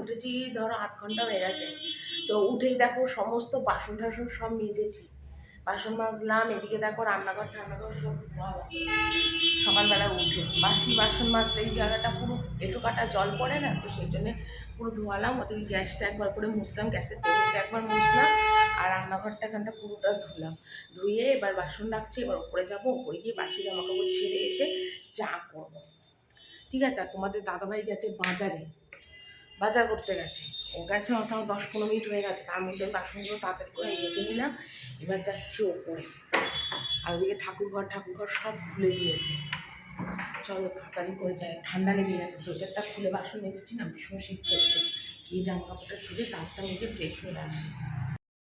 উঠেছি ধরো 8 ঘন্টা হয়ে গেছে। তো উঠেই দেখো সমস্ত বাসন টাসন সব মেজেছি, বাসন মাজলাম, এদিকে দেখো রান্নাঘর টান্নাঘর সব ধোয়ালাম। সকালবেলা উঠে বাসি বাসন মাজলে এই জায়গাটা পুরো এঁটো কাটা জল পড়ে না, তো সেই জন্যে পুরো ধোয়ালাম। ওদিকে গ্যাসটা একবার করে মুছলাম, গ্যাসের টেবিলটা একবার মুছলাম, আর রান্নাঘরটা এখানটা পুরোটা ধুলাম। ধুয়ে এবার বাসন রাখছি, এবার ওপরে যাবো, ওপরে গিয়ে বাসি জামা কাপড় ছেড়ে এসে চা করবো। ঠিক আছে। আর তোমাদের দাদাভাই গেছে বাজারে, বাজার করতে গেছে। ও গেছে তাও 10-15 মিনিট হয়ে গেছে, তার মধ্যে বাসনগুলো তাড়াতাড়ি করে মেজে নিলাম। এবার যাচ্ছি ওপরে। আর ওদিকে ঠাকুরঘর সব খুলে দিয়েছে। চলো তাড়াতাড়ি করে যাই, ঠান্ডা লেগে গেছে। সোয়েটারটা খুলে বাসন মেজেছি না, ভীষণ শীত করছে। গিয়ে জামা কাপড়টা ছেড়ে তারটা মেজে ফ্রেশ হয়ে আসি।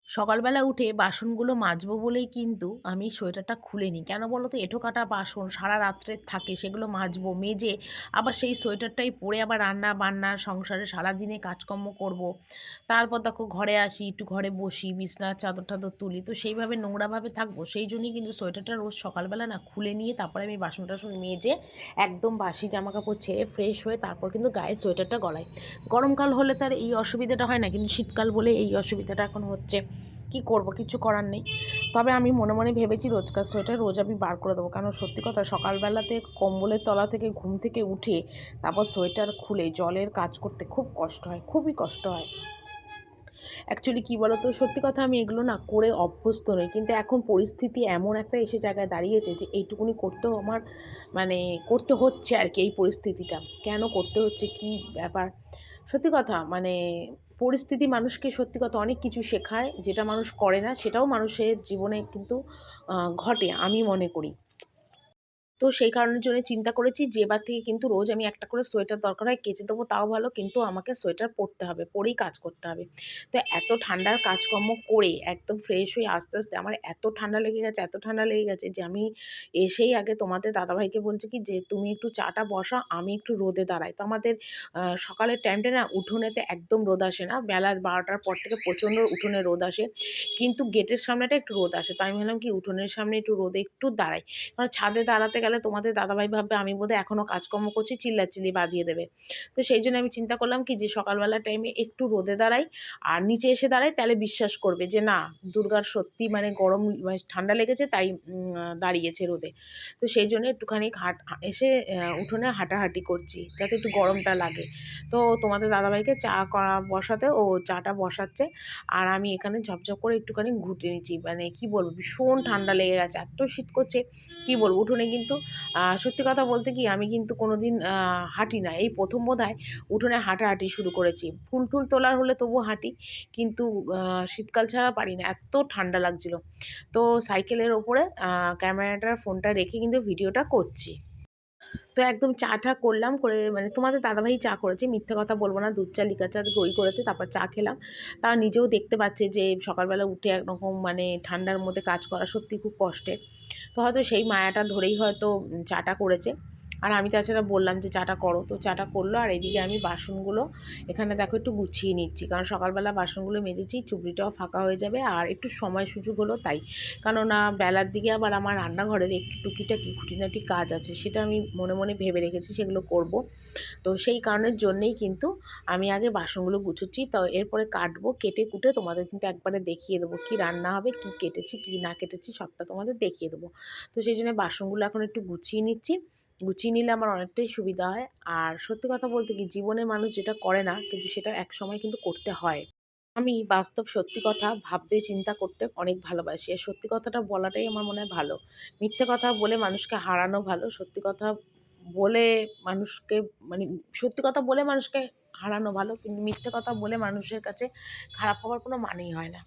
সকালবেলা উঠে বাসনগুলো মাজবো বলেই কিন্তু আমি সোয়েটারটা খুলে নিই। কেন বলো তো, এঁঠো কাটা বাসন সারা রাত্রে থাকে, সেগুলো মাজবো, মেজে আবার সেই সোয়েটারটাই পরে আবার রান্না বান্না সংসারে সারাদিনে কাজকর্ম করব। তারপর দেখো ঘরে আসি, একটু ঘরে বসি, বিছনার চাদর টাদর তুলি, তো সেইভাবে নোংরাভাবে থাকবো। সেই জন্যই কিন্তু সোয়েটারটা রোজ সকালবেলা না খুলে নিয়ে তারপরে আমি বাসন টাসন মেজে একদম বাসি জামা কাপড় ছেড়ে ফ্রেশ হয়ে তারপর কিন্তু গায়ে সোয়েটারটা গলায়। গরমকাল হলে তার এই অসুবিধাটা হয় না, কিন্তু শীতকাল বলে এই অসুবিধাটা এখন হচ্ছে। কি করব, কিছু করার নেই। তবে আমি মনে মনে ভেবেছি রোজকার সোয়েটার রোজ আমি বার করে দেবো, কারণ সত্যি কথা সকালবেলাতে কম্বলের তলা থেকে ঘুম থেকে উঠে তারপর সোয়েটার খুলে জলের কাজ করতে খুব কষ্ট হয়, খুবই কষ্ট হয়। অ্যাকচুয়ালি কী বলো তো, সত্যি কথা আমি এগুলো না করে অভ্যস্ত নই, কিন্তু এখন পরিস্থিতি এমন একটা এসে জায়গায় দাঁড়িয়েছে যে এইটুকুনি করতেও আমার মানে করতে হচ্ছে আর কি। এই পরিস্থিতিটা কেন করতে হচ্ছে, কি ব্যাপার, সত্যি কথা মানে পরিস্থিতি মানুষকে সত্যি কথা অনেক কিছু শেখায়, যেটা মানুষ করে না সেটাও মানুষের জীবনে কিন্তু ঘটে আমি মনে করি। তো সেই কারণের জন্য চিন্তা করেছি যে এবার থেকে কিন্তু রোজ আমি একটা করে সোয়েটার দরকার হয় কেচে দেবো, তাও ভালো, কিন্তু আমাকে সোয়েটার পরতে হবে, পরেই কাজ করতে হবে। তো এত ঠান্ডার কাজকর্ম করে একদম ফ্রেশ হয়ে আস্তে আস্তে আমার এত ঠান্ডা লেগে গেছে, এত ঠান্ডা লেগে গেছে যে আমি এসেই আগে তোমাদের দাদাভাইকে বলছি কি যে তুমি একটু চাটা বসাও, আমি একটু রোদে দাঁড়াই। তো আমাদের সকালের টাইমটা না উঠোনেতে একদম রোদ আসে না, বেলা 12টার পর থেকে প্রচণ্ড উঠোনে রোদ আসে, কিন্তু গেটের সামনেটা একটু রোদ আসে। তো আমি ভাবলাম কি উঠোনের সামনে একটু রোদে একটু দাঁড়াই, কারণ ছাদে দাঁড়াতে গেলে তোমাদের দাদাভাই ভাববে আমি বোধহয় এখনও কাজকর্ম করছি, চিল্লাচিল্লি বাধিয়ে দেবে। তো সেই জন্য আমি চিন্তা করলাম কি যে সকালবেলার টাইমে একটু রোদে দাঁড়াই আর নিচে এসে দাঁড়াই, তাহলে বিশ্বাস করবে যে না দুর্গার সত্যি মানে গরম মানে ঠান্ডা লেগেছে, তাই দাঁড়িয়েছে রোদে। তো সেই জন্য একটুখানি এসে উঠোনে হাঁটাহাঁটি করছি যাতে একটু গরমটা লাগে। তো তোমাদের দাদাভাইকে চা করা বসাতে, ও চাটা বসাচ্ছে, আর আমি এখানে ঝপঝপ করে একটুখানি ঘুঁটে নিচ্ছি। মানে কি বলবো, ভীষণ ঠান্ডা লেগে গেছে, এত শীত করছে কি বলবো। উঠোনে কিন্তু সত্যি কথা বলতে কি আমি কিন্তু কোনোদিন হাঁটি না, এই প্রথম বোধহয় উঠোনে হাঁটাহাঁটি শুরু করেছি। ফুল টুল তোলার হলে তবু হাঁটি, কিন্তু শীতকাল ছাড়া পারি না, এত ঠান্ডা লাগছিল। তো সাইকেলের ওপরে ক্যামেরাটার ফোনটা রেখে কিন্তু ভিডিওটা করছি। তো একদম চা করলাম, করে মানে তোমাদের দাদাভাই চা করেছে, মিথ্যে কথা বলবো না, দুধ চা লিকার চা গই করেছে, তারপর চা খেলাম। তারা নিজেও দেখতে পাচ্ছে যে সকালবেলা উঠে একরকম মানে ঠান্ডার মধ্যে কাজ করা সত্যি খুব কষ্টের। তো হয়তো সেই মায়াটা ধরেই হয়তো চাটা করেছে। আর আমি তাছাড়া বললাম যে চাটা করো, তো চাটা করলো। আর এদিকে আমি বাসনগুলো এখানে দেখো একটু গুছিয়ে নিচ্ছি, কারণ সকালবেলা বাসনগুলো মেজেছি, চুবড়িটাও ফাঁকা হয়ে যাবে, আর একটু সময় সুযোগ হলো তাই। কেননা বেলার দিকে আবার আমার রান্নাঘরের একটু টুকিটাকি খুঁটিনাটি কাজ আছে, সেটা আমি মনে মনে ভেবে রেখেছি সেগুলো করব। তো সেই কারণের জন্যেই কিন্তু আমি আগে বাসনগুলো গুছোচ্ছি। তো এরপরে কাটবো, কেটে কুটে তোমাদের কিন্তু একবারে দেখিয়ে দেবো কী রান্না হবে, কী কেটেছি কী না কেটেছি সবটা তোমাদের দেখিয়ে দেবো। তো সেই জন্য বাসনগুলো এখন একটু গুছিয়ে নিচ্ছি, গুছিয়ে নিলে আমার অনেকটাই সুবিধা হয়। আর সত্যি কথা বলতে কি জীবনে মানুষ যেটা করে না, কিন্তু সেটা একসময় কিন্তু করতে হয়। আমি বাস্তব সত্যি কথা ভাবতে চিন্তা করতে অনেক ভালোবাসি, আর সত্যি কথাটা বলাটাই আমার মনে হয় ভালো। মিথ্যে কথা বলে মানুষকে হারানো ভালো, সত্যি কথা বলে মানুষকে মানে সত্যি কথা বলে মানুষকে হারানো ভালো, কিন্তু মিথ্যে কথা বলে মানুষের কাছে খারাপ হওয়ার কোনো মানেই হয় না।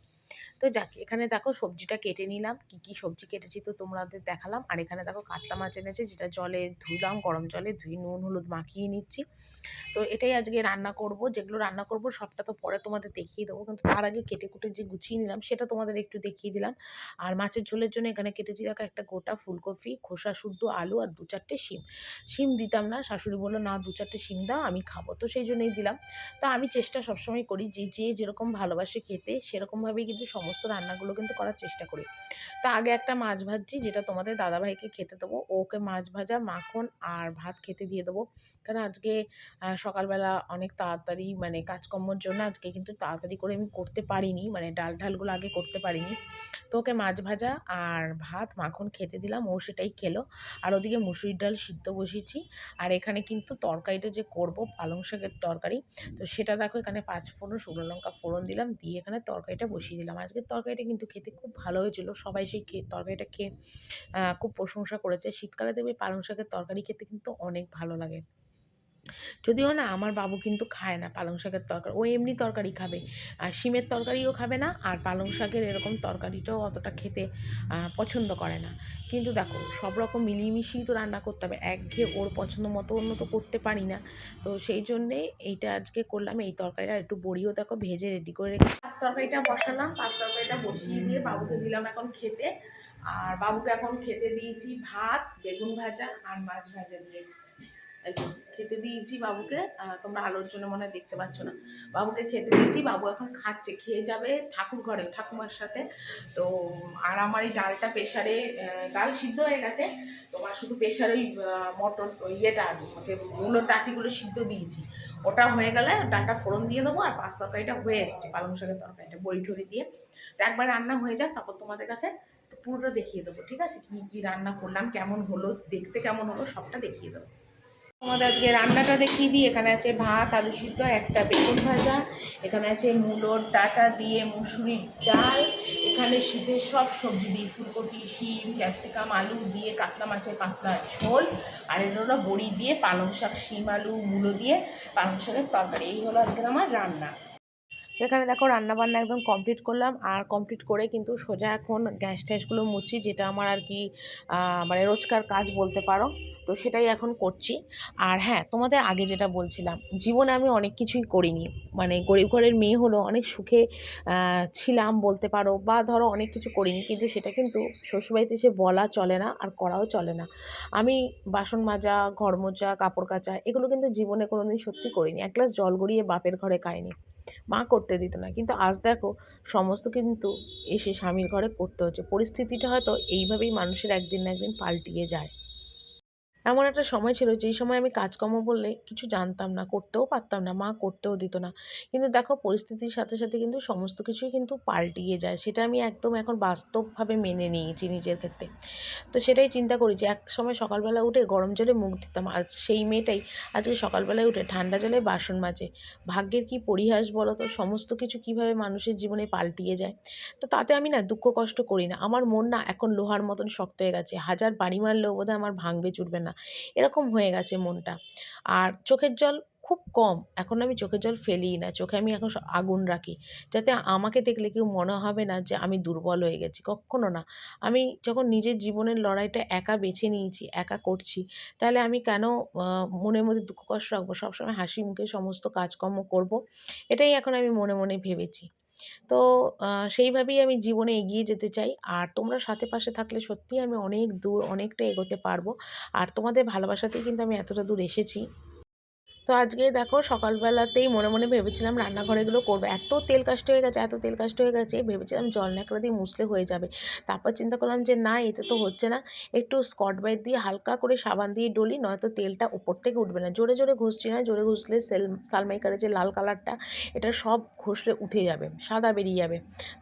তো যাক, এখানে দেখো সবজিটা কেটে নিলাম, কি কি সবজি কেটেছি তো তোমাদের দেখালাম। আর এখানে দেখো কাতলা মাছ এনেছে, যেটা জলে ধুলাম, গরম জলে ধুয়ে নুন হলুদ মাখিয়ে নিচ্ছি। তো এটাই আজকে রান্না করব, যেগুলো রান্না করব সবটা তো পরে তোমাদের দেখিয়ে দেবো, কিন্তু তার আগে কেটে কুটে যে গুছিয়ে নিলাম সেটা তোমাদের একটু দেখিয়ে দিলাম। আর মাছের ঝোলের জন্য এখানে কেটেছি দেখো একটা গোটা ফুলকপি, খোসা শুদ্ধ আলু, আর 2-4টে শিম। শিম দিতাম না, শাশুড়ি বললো না 2-4টে শিম দাও আমি খাবো, তো সেই জন্যই দিলাম। তো আমি চেষ্টা সবসময় করি যে যে যেরকম ভালোবাসে খেতে সেরকমভাবেই কিন্তু সমস্ত রান্নাগুলো কিন্তু করার চেষ্টা করি। তো আগে একটা মাছ ভাজছি, যেটা তোমাদের দাদাভাইকে খেতে দেবো। ওকে মাছ ভাজা, মাখন আর ভাত খেতে দিয়ে দেবো। কারণ আজকে সকালবেলা অনেক তাড়াতাড়ি মানে কাজকর্মর জন্য আজকে কিন্তু তাড়াতাড়ি করে আমি করতে পারিনি, মানে ডাল ঢালগুলো আগে করতে পারিনি। তো ওকে মাছ ভাজা আর ভাত মাখন খেতে দিলাম, ও সেটাই খেলো। আর ওদিকে মুসুরির ডাল সিদ্ধ বসিয়েছি। আর এখানে কিন্তু তরকারিটা যে করব পালং শাকের তরকারি, তো সেটা দেখো এখানে 5 ফোড়ন, শুকনো লঙ্কা ফোড়ন দিলাম, দিয়ে এখানে তরকারিটা বসিয়ে দিলাম। আজকের তরকারিটা কিন্তু খেতে খুব ভালো হয়েছিল, সবাই সেই তরকারিটা খেয়ে খুব প্রশংসা করেছে। শীতকালে দেখবে পালং শাকের তরকারি খেতে কিন্তু অনেক ভালো লাগে। যদিও না আমার বাবু কিন্তু খায় না পালং শাকের তরকারি, ও এমনি তরকারি খাবে, আর শিমের তরকারিও খাবে না, আর পালং শাকের এরকম তরকারিটাও অতটা খেতে পছন্দ করে না। কিন্তু দেখো সব রকম মিলিয়ে মিশিয়েই তো রান্না করতে হবে, একঘেয়ে ওর পছন্দ মতো অন্য তো করতে পারি না। তো সেই জন্যে এইটা আজকে করলাম, এই তরকারিটা একটু বড়িও দেখো ভেজে রেডি করে রেখেছি। পাঁচ তরকারিটা বসালাম, পাঁচ তরকারিটা বসিয়ে দিয়ে বাবুকে দিলাম এখন খেতে। আর বাবুকে এখন খেতে দিয়েছি ভাত, বেগুন ভাজা আর মাছ ভাজা দিয়ে। একদম খেতে দিয়েছি বাবুকে। তোমরা আলোর জন্য মনে হয় দেখতে পাচ্ছ না, বাবুকে খেতে দিয়েছি, বাবু এখন খাচ্ছে, খেয়ে যাবে ঠাকুর ঘরে ঠাকুমার সাথে। তো আর আমার এই ডালটা প্রেশারে, ডাল সিদ্ধ হয়ে গেছে, তোমার শুধু প্রেশারে ওই মটর ইয়েটা মূলো টাটিগুলো সিদ্ধ দিয়েছি, ওটা হয়ে গেলে ডালটা ফোড়ন দিয়ে দেবো। আর পাঁচ তরকারিটা হয়ে এসছে, পালং শাকের তরকারিটা বড়ি ঠড়ি দিয়ে। তো একবার রান্না হয়ে যাক, তারপর তোমাদের কাছে পুরোটা দেখিয়ে দেবো, ঠিক আছে? কী কী রান্না করলাম, কেমন হলো, দেখতে কেমন হলো, সবটা দেখিয়ে দেবো। আমাদের আজকে রান্নাটা দেখিয়ে দিই। এখানে আছে ভাত, আলু সিদ্ধ, একটা বেগুন ভাজা, এখানে আছে মূলোর ডাঁটা দিয়ে মুসুরির ডাল, এখানে শীতের সব সবজি দিয়ে ফুলকপি, শিম, ক্যাপসিকাম, আলু দিয়ে কাতলা মাছের পাতলা ঝোল, আর এর হলো বড়ি দিয়ে পালং শাক, শিম আলু মূলো দিয়ে পালং শাকের তরকারি। এই হলো আজকের আমার রান্না। এখানে দেখো রান্নাবান্না একদম কমপ্লিট করলাম, আর কমপ্লিট করে কিন্তু সোজা এখন গ্যাস ট্যাসগুলো মুছি, যেটা আমার আর কি মানে রোজকার কাজ বলতে পারো। তো সেটাই এখন করছি। আর হ্যাঁ, তোমাদের আগে যেটা বলছিলাম, জীবনে আমি অনেক কিছুই করিনি, মানে গরিব ঘরের মেয়ে হলো, অনেক সুখে ছিলাম বলতে পারো, বা ধরো অনেক কিছু করিনি, কিন্তু সেটা কিন্তু শ্বশুরবাড়িতে এসে বলা চলে না, আর করাও চলে না। আমি বাসন মাজা, ঘর মোছা, কাপড় কাচা, এগুলো কিন্তু জীবনে কোনোদিন সত্যি করিনি। এক গ্লাস জল গড়িয়ে বাপের ঘরে খাইনি, মা করতে দিত না, কিন্তু আজ দেখো সমস্ত কিন্তু এসে স্বামীর ঘরে করতে হচ্ছে। পরিস্থিতিটা হয়তো এইভাবেই মানুষের একদিন না একদিন পাল্টিয়ে যায়। এমন একটা সময় ছিল যেই সময় আমি কাজকর্ম বললে কিছু জানতাম না, করতেও পারতাম না, মা করতেও দিত না। কিন্তু দেখো পরিস্থিতির সাথে সাথে কিন্তু সমস্ত কিছুই কিন্তু পাল্টিয়ে যায়, সেটা আমি একদম এখন বাস্তবভাবে মেনে নিয়েছি নিজের ক্ষেত্রে। তো সেটাই চিন্তা করি যে এক সময় সকালবেলা উঠে গরম জলে মুখ দিতাম, আর সেই মেয়েটাই আজকে সকালবেলায় উঠে ঠান্ডা জলে বাসন মাজে। ভাগ্যের কি পরিহাস বলো তো, সমস্ত কিছু কিভাবে মানুষের জীবনে পাল্টিয়ে যায়। তো তাতে আমি না দুঃখ কষ্ট করি না, আমার মন না এখন লোহার মতন শক্ত হয়ে গেছে, হাজার বাড়ি মারলেও বোধহয় আমার ভাঙবে চুরবে না, এরকম হয়ে গেছে মনটা। আর চোখের জল খুব কম, এখন আমি চোখের জল ফেলিই না, চোখে আমি এখন আগুন রাখি, যাতে আমাকে দেখলে কেউ মনে হবে না যে আমি দুর্বল হয়ে গেছি, কক্ষনো না। আমি যখন নিজের জীবনের লড়াইটা একা বেছে নিয়েছি, একা করছি, তাহলে আমি কেন মনের মধ্যে দুঃখ কষ্ট রাখবো? সবসময় হাসি মুখে সমস্ত কাজকর্ম করব, এটাই এখন আমি মনে মনে ভেবেছি। তো সেইভাবেই আমি জীবনে এগিয়ে যেতে চাই। আর তোমরা সাথে পাশে থাকলে সত্যিই আমি অনেক দূর অনেকটা এগোতে পারবো। আর তোমাদের ভালোবাসাতেই কিন্তু আমি এতটা দূর এসেছি। তো আজকে দেখো সকালবেলাতেই মনে মনে ভেবেছিলাম রান্নাঘরে এগুলো করবো, এত তেল কাস্ট হয়ে গেছে, এত তেল কাস্ট হয়ে গেছে, ভেবেছিলাম জল ন্যাকড়া দিয়ে মুছলে হয়ে যাবে। তারপর চিন্তা করলাম যে না, এতে তো হচ্ছে না, একটু স্কচ ব্রাইট দিয়ে হালকা করে সাবান দিয়ে ডলি, নয়তো তেলটা উপর থেকে উঠবে না। জোরে জোরে ঘষছি না, জোরে ঘষলে সালমাইকারের যে লাল কালারটা, এটা সব ঘষলে উঠে যাবে, সাদা বেরিয়ে যাবে,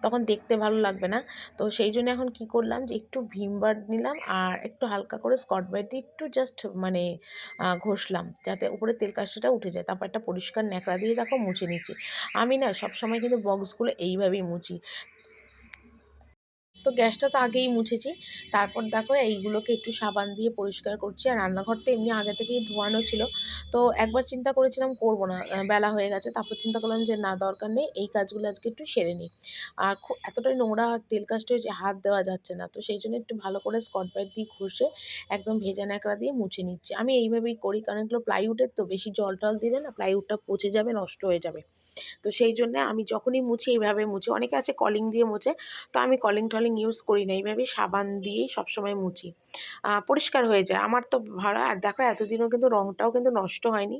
তখন দেখতে ভালো লাগবে না। তো সেই জন্য এখন কি করলাম, যে একটু ভিম বার নিলাম, আর একটু হালকা করে স্কচ ব্রাইট দিয়ে একটু জাস্ট মানে ঘষলাম, যাতে উপরে তেল কাশিটা উঠে যায়। তারপর একটা পরিষ্কার ন্যাকড়া দিয়ে দেখো মুছে নিচ্ছি। আমি না সবসময় কিন্তু বক্সগুলো এইভাবেই মুছি। তো গ্যাসটা তো আগেই মুছেছি, তারপর দেখো এইগুলোকে একটু সাবান দিয়ে পরিষ্কার করছি। আর রান্নাঘরটা এমনি আগে থেকেই ধোয়ানো ছিল। তো একবার চিন্তা করেছিলাম করব না, বেলা হয়ে গেছে, তারপর চিন্তা করলাম যে না, দরকার নেই, এই কাজগুলো আজকে একটু সেরে নিই। আর এতটাই নোংরা তেল কাস্ট হয়েছে, হাত দেওয়া যাচ্ছে না, তো সেই জন্য একটু ভালো করে স্কচ ব্রাইট দিয়ে ঘষে একদম ভেজা ন্যাকড়া দিয়ে মুছে নিচ্ছি। আমি এইভাবেই করি, কারণ এগুলো প্লাইউডের তো, বেশি জল টল দিলে না প্লাইউডটা পচে যাবে, নষ্ট হয়ে যাবে। তো সেই জন্যে আমি যখনই মুছি এইভাবে মুছি। অনেকে আছে কলিং দিয়ে মুছে, তো আমি কলিং টলিং ইউজ করি না, এইভাবেই সাবান দিয়েই সবসময় মুছি, পরিষ্কার হয়ে যায় আমার তো ভালো। আর দেখো এতদিনও কিন্তু রঙটাও কিন্তু নষ্ট হয়নি।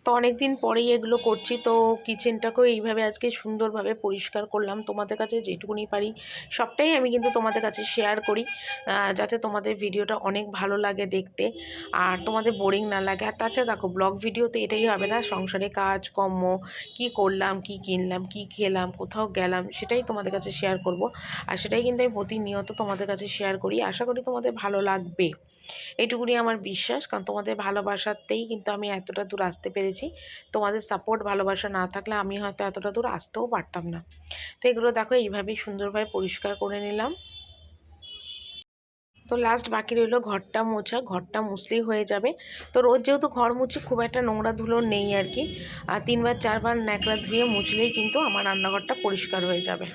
তো অনেক দিন পরেই এগুলো করছি, তো কিচেনটাকেও এইভাবে আজকে সুন্দরভাবে পরিষ্কার করলাম। তোমাদের কাছে যেটুকুনি পারি সবটাই আমি কিন্তু তোমাদের কাছে শেয়ার করি, যাতে তোমাদের ভিডিওটা অনেক ভালো লাগে দেখতে আর তোমাদের বোরিং না লাগে। আর তাছাড়া দেখো, ব্লগ ভিডিওতে এটাই হবে না, সংসারে কাজ কর্ম কী করলাম, কি কিনলাম, কি খেলাম, কোথাও গেলাম, সেটাই তোমাদের কাছে শেয়ার করব। আর সেটাই কিন্তু আমি প্রতিনিয়ত তোমাদের কাছে শেয়ার করি। আশা করি তোমাদের ভালো লাগবে, এইটুকুনি আমার বিশ্বাস। কারণ তোমাদের ভালোবাসাতেই কিন্তু আমি এতটা দূর আসতে পেরেছি। তোমাদের সাপোর্ট ভালোবাসা না থাকলে আমি হয়তো এতটা দূর আসতেও পারতাম না। তো এগুলো দেখো এইভাবেই সুন্দরভাবে পরিষ্কার করে নিলাম। তো লাস্ট বাকি রইলো ঘরটা মোছা, ঘরটা মুছলেই হয়ে যাবে। তো রোজ যেহেতু ঘর মুছি, খুব একটা নোংরা ধুলো নেই আর কি। আর 3-4 বার ন্যাকড়া ধুয়ে মুছলেই কিন্তু আমার রান্নাঘরটা পরিষ্কার হয়ে যাবে।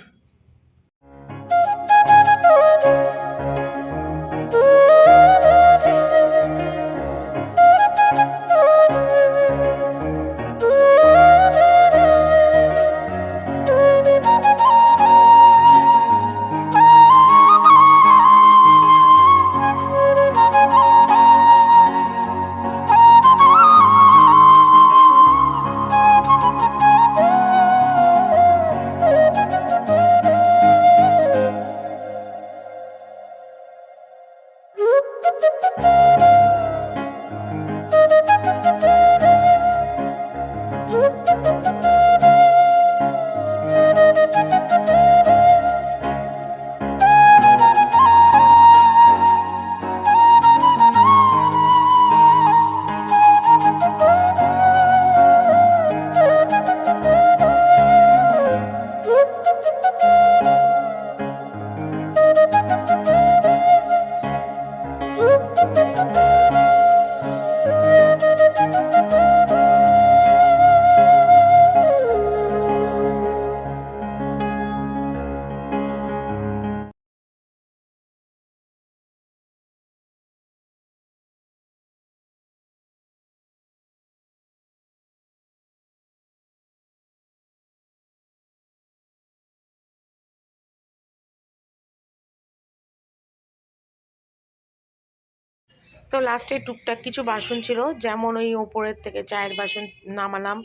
তো লাস্টে টুকটাক কিছু বাসন ছিল, যেমন ওই ওপরের থেকে চায়ের বাসন নামালাম,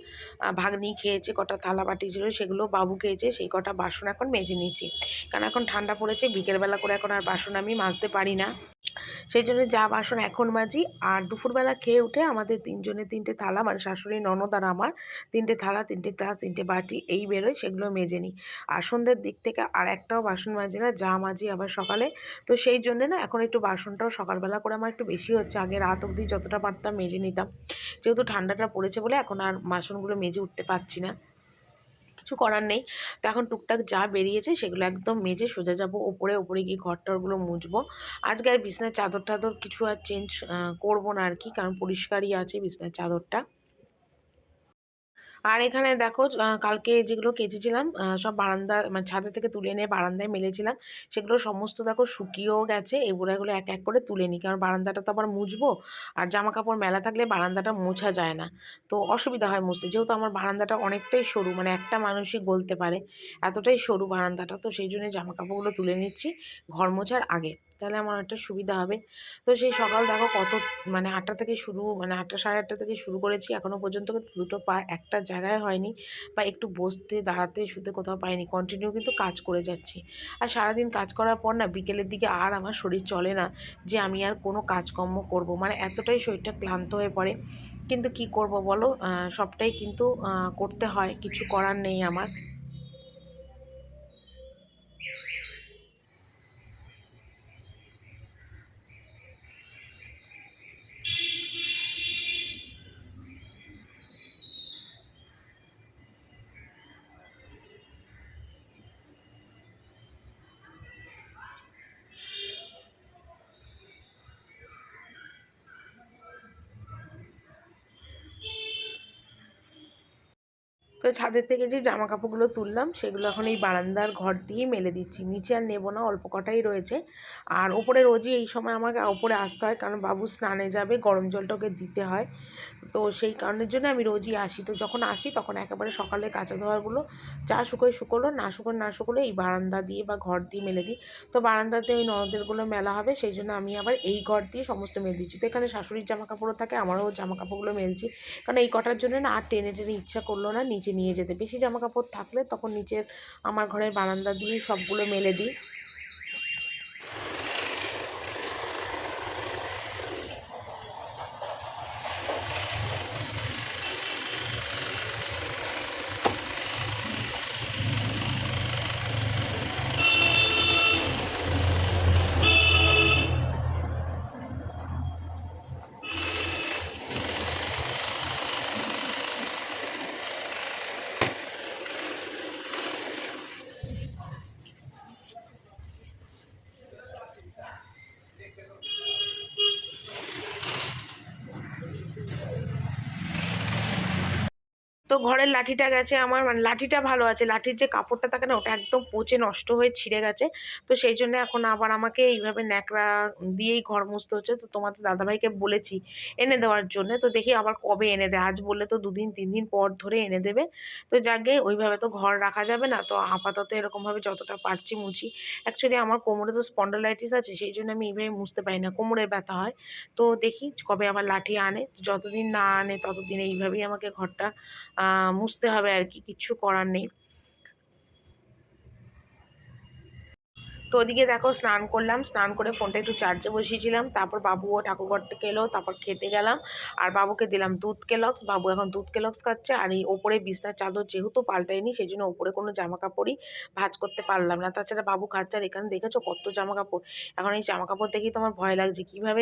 ভাগ্নি খেয়েছে, কটা থালা বাটি ছিল সেগুলো বাবু খেয়েছে, সেই কটা বাসন এখন মেজে নিচ্ছি। কারণ এখন ঠান্ডা পড়েছে, বিকেলবেলা করে এখন আর বাসন আমি মাজতে পারি না, সেই জন্য যা বাসন এখন মাজি। আর দুপুরবেলা খেয়ে উঠে আমাদের তিনজনের 3টে থালা, মানে শাশুড়ি, ননদ আর আমার 3টে থালা, 3টে গ্লাস, 3টে বাটি এই বেরোয়, সেগুলো মেজে নিই। আর সন্ধ্যের দিক থেকে আর একটাও বাসন মাজি না, যা মাজি আবার সকালে। তো সেই জন্যে না এখন একটু বাসনটাও সকালবেলা করে আমার একটু বেশি হচ্ছে। আগে রাত অবধি যতটা পারতাম মেজে নিতাম, যেহেতু ঠান্ডাটা পড়েছে বলে এখন আর বাসনগুলো মেজে উঠতে পারছি না, কিছু করার নেই। তো এখন টুকটাক যা বেরিয়েছে সেগুলো একদম মেজে সোজা যাব ওপরে, ওপরে গিয়ে ঘর টরগুলো মুছবো। আজকে আর বিছনার চাদর টাদর কিছু আর চেঞ্জ করবো না আর কি, কারণ পরিষ্কারই আছে বিছনার চাদরটা। আর এখানে দেখো, কালকে যেগুলো কেচেছিলাম সব বারান্দা, মানে ছাদে থেকে তুলে এনে বারান্দায় মেলেছিলাম, সেগুলো সমস্ত দেখো শুকিয়েও গেছে। এগুলো এক এক করে তুলে নিই, কারণ বারান্দাটা তো আবার মুছবো, আর জামা কাপড় মেলা থাকলে বারান্দাটা মোছা যায় না, তো অসুবিধা হয় মুছতে। যেহেতু আমার বারান্দাটা অনেকটাই সরু, মানে একটা মানুষই গলতে পারে, এতটাই সরু বারান্দাটা, তো সেই জন্য জামা কাপড়গুলো তুলে নিচ্ছি ঘর মোছার আগে, তাহলে আমার একটা সুবিধা হবে। তো সেই সকাল দেখো কত, মানে 8টা থেকে শুরু, মানে 8টা সাড়ে 8টা থেকে শুরু করেছি, এখনও পর্যন্ত দুটো পা একটা জায়গায় হয়নি, বা একটু বসতে দাঁড়াতে শুতে কোথাও পাইনি, কন্টিনিউ কিন্তু কাজ করে যাচ্ছি। আর সারাদিন কাজ করার পর না বিকেলের দিকে আর আমার শরীর চলে না যে আমি আর কোনো কাজকর্ম করব, মানে এতটাই শরীরটা ক্লান্ত হয়ে পড়ে। কিন্তু কি করব বলো, সবটাই কিন্তু করতে হয়, কিছু করার নেই আমার। তো ছাদের থেকে যে জামা কাপড়গুলো তুললাম সেগুলো এখন এই বারান্দার ঘর দিয়েই মেলে দিচ্ছি, নিচে আর নেবো না, অল্প কটাই রয়েছে। আর ওপরে রোজই এই সময় আমাকে ওপরে আসতে হয়, কারণ বাবু স্নানে যাবে, গরম জলটা ওকে দিতে হয়। তো সেই কারণের জন্য আমি রোজই আসি। তো যখন আসি তখন একেবারে সকালে কাচা ধোয়াগুলো যা শুকোয় শুকোলো, না শুকোলে এই বারান্দা দিয়ে বা ঘর দিয়ে মেলে দিই। তো বারান্দাতে ওই ননদেরগুলো মেলা হবে, সেই জন্য আমি আবার এই ঘর দিয়ে সমস্ত মেলে দিচ্ছি। তো এখানে শাশুড়ির জামাকাপড়ও থাকে, আমারও জামাকাপড়গুলো মেলছি। কারণ এই কটার জন্য না আর টেনে টেনে ইচ্ছা করলো না নিচে নিয়ে যেতে। বেশি জামাকাপড় থাকলে তখন নিচের আমার ঘরের বারান্দা দিয়ে সবগুলো মেলে দিই। তো ঘরের লাঠিটা গেছে আমার, মানে লাঠিটা ভালো আছে, লাঠির যে কাপড়টা থাকে না ওটা একদম পচে নষ্ট হয়ে ছিঁড়ে গেছে। তো সেই জন্য এখন আবার আমাকে এইভাবে ন্যাকড়া দিয়েই ঘর মুছতে হচ্ছে। তো তোমাদের দাদাভাইকে বলেছি এনে দেওয়ার জন্য, তো দেখি আবার কবে এনে দেয়। আজ বললে তো 2 দিন 3 দিন পর ধরে এনে দেবে। তো যাকে ওইভাবে তো ঘর রাখা যাবে না, তো আপাতত এরকমভাবে যতটা পারছি মুছি। অ্যাকচুয়ালি আমার কোমরে তো স্পন্ডোলাইটিস আছে, সেই জন্য আমি এইভাবে মুছতে পারি না, কোমরে ব্যথা হয়। তো দেখি কবে আবার লাঠি আনে, যতদিন না আনে ততদিন এইভাবেই আমাকে ঘরটা মুছতে হবে আর কি, কিচ্ছু করার নেই। তো ওদিকে দেখো স্নান করলাম, স্নান করে ফোনটা একটু চার্জে বসিয়েছিলাম, তারপর বাবুও ঠাকুরঘর থেকে এলো, তারপর খেতে গেলাম। আর বাবুকে দিলাম দুধ কেলক্স, বাবু এখন দুধ কেলক্স খাচ্ছে। আর এই ওপরে বিছনার চাদর যেহেতু পাল্টাইনি, সেই জন্য ওপরে কোনো জামা কাপড়ই ভাঁজ করতে পারলাম না। তাছাড়া বাবু খাচ্ছে, আর এখানে দেখেছো কত জামা কাপড়। এখন এই জামা কাপড় দেখেই তোমার ভয় লাগছে, কিভাবে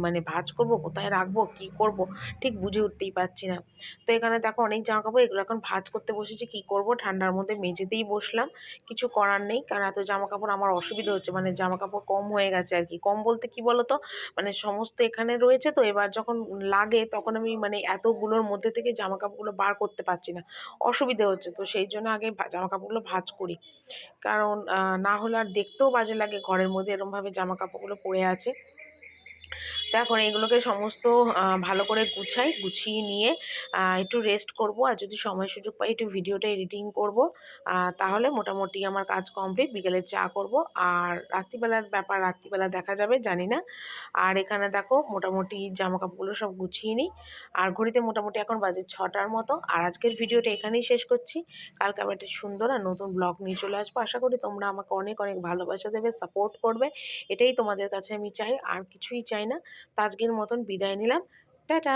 মানে ভাঁজ করব, কোথায় রাখবো, কি করব, ঠিক বুঝে উঠতেই পারছি না। তো এখানে দেখো অনেক জামা কাপড়, এগুলো এখন ভাঁজ করতে বসেছি, কি করব, ঠান্ডার মধ্যে মেঝেতেই বসলাম। কিছু করার নেই, কারণ এত জামা কাপড় আমার অসুবিধা হচ্ছে, মানে জামা কাপড় কম হয়ে গেছে আর কি। কম বলতে কি বলতো, মানে সমস্ত এখানে রয়েছে, তো এবার যখন লাগে তখন আমি মানে এতগুলোর মধ্যে থেকে জামা কাপড়গুলো বার করতে পারছি না, অসুবিধা হচ্ছে। তো সেই জন্য আগে জামা কাপড়গুলো ভাঁজ করি, কারণ না হলে আর দেখতেও বাজে লাগে ঘরের মধ্যে এরমভাবে জামা কাপড়গুলো পড়ে আছে। তো এখন এগুলোকে সমস্ত ভালো করে গুছাই, গুছিয়ে নিয়ে একটু রেস্ট করব, আর যদি সময় সুযোগ পাই একটু ভিডিওটা এডিটিং করব। তাহলে মোটামুটি আমার কাজ কমপ্লিট, বিকেলে চা করব। আর রাত্রিবেলার ব্যাপার রাত্রিবেলা দেখা যাবে, জানি না। আর এখানে দেখো মোটামুটি জামা কাপড়গুলো সব গুছিয়ে নিই। আর ঘড়িতে মোটামুটি এখন বাজে 6টার মতো। আর আজকের ভিডিওটা এখানেই শেষ করছি। কালকে আবার একটা সুন্দর আর নতুন ব্লগ নিয়ে চলে আসবো। আশা করি তোমরা আমাকে অনেক অনেক ভালোবাসা দেবে, সাপোর্ট করবে, এটাই তোমাদের কাছে আমি চাই, আর কিছুই চাই না। তো আজকের মতন বিদায় নিলাম, টাটা।